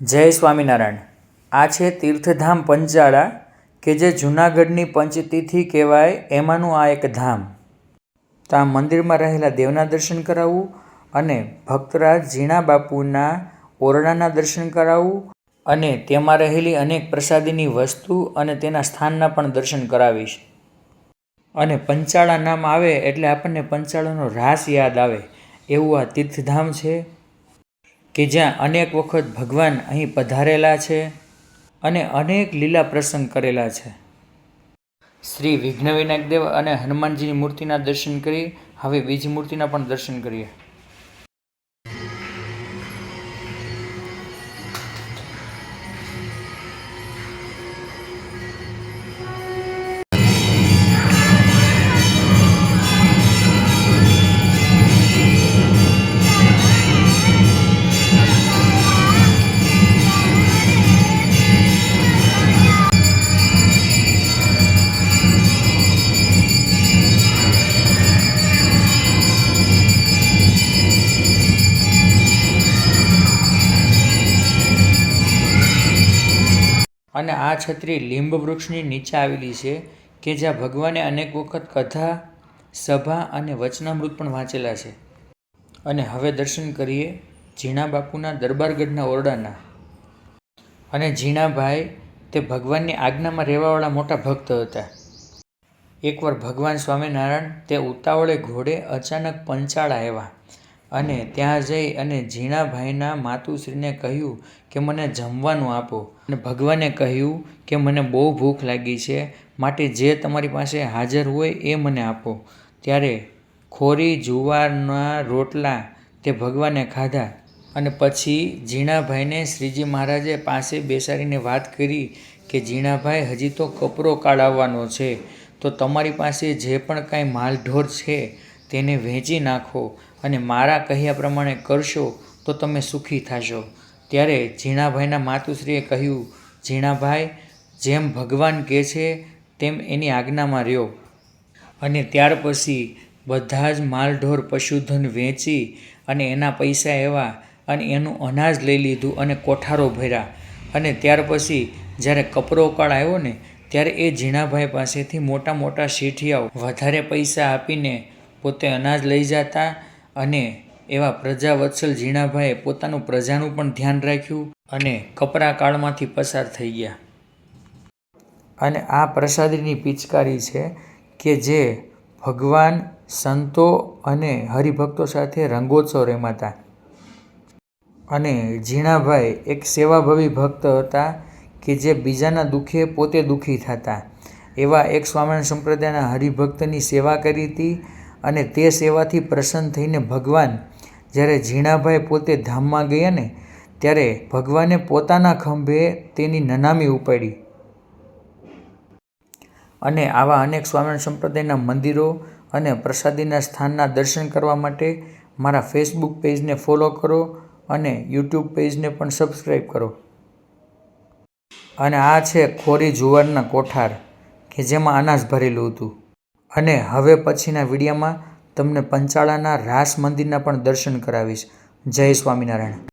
જય સ્વામિનારાયણ। આ છે તીર્થધામ પંચાળા કે જે જૂનાગઢની પંચતીથી કહેવાય એમાંનું આ એક ધામ। તો આ મંદિરમાં રહેલા દેવના દર્શન કરાવવું અને ભક્તરાજ ઝીણા બાપુના ઓરડાના દર્શન કરાવવું અને તેમાં રહેલી અનેક પ્રસાદીની વસ્તુ અને તેના સ્થાનના પણ દર્શન કરાવીશ। અને પંચાળા નામ આવે એટલે આપણને પંચાળાનો રાસ યાદ આવે એવું આ તીર્થધામ છે કે જ્યાં અનેક વખત ભગવાન અહીં પધારેલા છે અને અનેક લીલા પ્રસંગ કરેલા છે। શ્રી વિઘ્ન વિનાયક દેવ અને હનુમાનજીની મૂર્તિના દર્શન કરી હવે બીજી મૂર્તિના પણ દર્શન કરીએ। અને આ છત્રી લીંબ વૃક્ષની નીચે આવેલી છે કે જ્યાં ભગવાને અનેક વખત કથા, સભા અને વચનામૃત પણ વાંચેલા છે। અને હવે દર્શન કરીએ ઝીણા બાપુના દરબારગઢના ઓરડાના। અને ઝીણાભાઈ તે ભગવાનની આજ્ઞામાં રહેવાવાળા મોટા ભક્ત હતા। એકવાર ભગવાન સ્વામિનારાયણ તે ઉતાવળે ઘોડે અચાનક પંચાળા આવ્યા અને ત્યાં જઈ અને ઝીણાભાઈના માતુશ્રીને કહ્યું કે મને જમવાનું આપો। અને ભગવાને કહ્યું કે મને બહુ ભૂખ લાગી છે, માટે જે તમારી પાસે હાજર હોય એ મને આપો। ત્યારે ખોરી જુવારના રોટલા તે ભગવાને ખાધા અને પછી ઝીણાભાઈને શ્રીજી મહારાજે પાસે બેસાડીને વાત કરી કે ઝીણાભાઈ હજી તો કપરો કાળ આવવાનો છે, તો તમારી પાસે જે પણ કાંઈ માલઢોર છે તેને વેચી નાખો અને મારા કહ્યા પ્રમાણે કરશો તો તમે સુખી થશો। ત્યારે ઝીણાભાઈના માતુશ્રીએ કહ્યું, ઝીણાભાઈ જેમ ભગવાન કહે છે તેમ એની આજ્ઞામાં રહ્યો। અને ત્યાર પછી બધા જ માલઢોર પશુધન વેચી અને એના પૈસા એવા અને એનું અનાજ લઈ લીધું અને કોઠારો ભર્યા। અને ત્યાર પછી જ્યારે કપરો કાળ આવ્યો ને ત્યારે એ ઝીણાભાઈ પાસેથી મોટા મોટા શેઠિયાઓ વધારે પૈસા આપીને પોતે અનાજ લઈ જતા અને એવા પ્રજાવત્સલ ઝીણાભાઈએ પોતાનું પ્રજાનું પણ ધ્યાન રાખ્યું અને કપરા કાળમાંથી પસાર થઈ ગયા। અને આ પ્રસાદીની પિચકારી છે કે જે ભગવાન, સંતો અને હરિભક્તો સાથે રંગોત્સવ રમાતા। અને ઝીણાભાઈ એક સેવાભાવી ભક્ત હતા કે જે બીજાના દુઃખે પોતે દુઃખી થતા। એવા એક સ્વામિનારાયણ સંપ્રદાયના હરિભક્તની સેવા કરી હતી અને તે સેવાથી પ્રસન્ન થઈને ભગવાન જ્યારે ઝીણાભાઈ પોતે ધામમાં ગયા ને ત્યારે ભગવાને પોતાના ખંભે તેની નનામી ઉપાડી। અને આવા અનેક સ્વામિનારાયણ સંપ્રદાયના મંદિરો અને પ્રસાદીના સ્થાનના દર્શન કરવા માટે મારા ફેસબુક પેજને ફોલો કરો અને યુટ્યુબ પેજને પણ સબસ્ક્રાઈબ કરો। અને આ છે ખોરી જુવારના કોઠાર કે જેમાં અનાજ ભરેલું હતું। અને હવે પછીના વિડીયોમાં તમને પંચાળાના રાસ મંદિરના પણ દર્શન કરાવીશ। જય સ્વામિનારાયણ।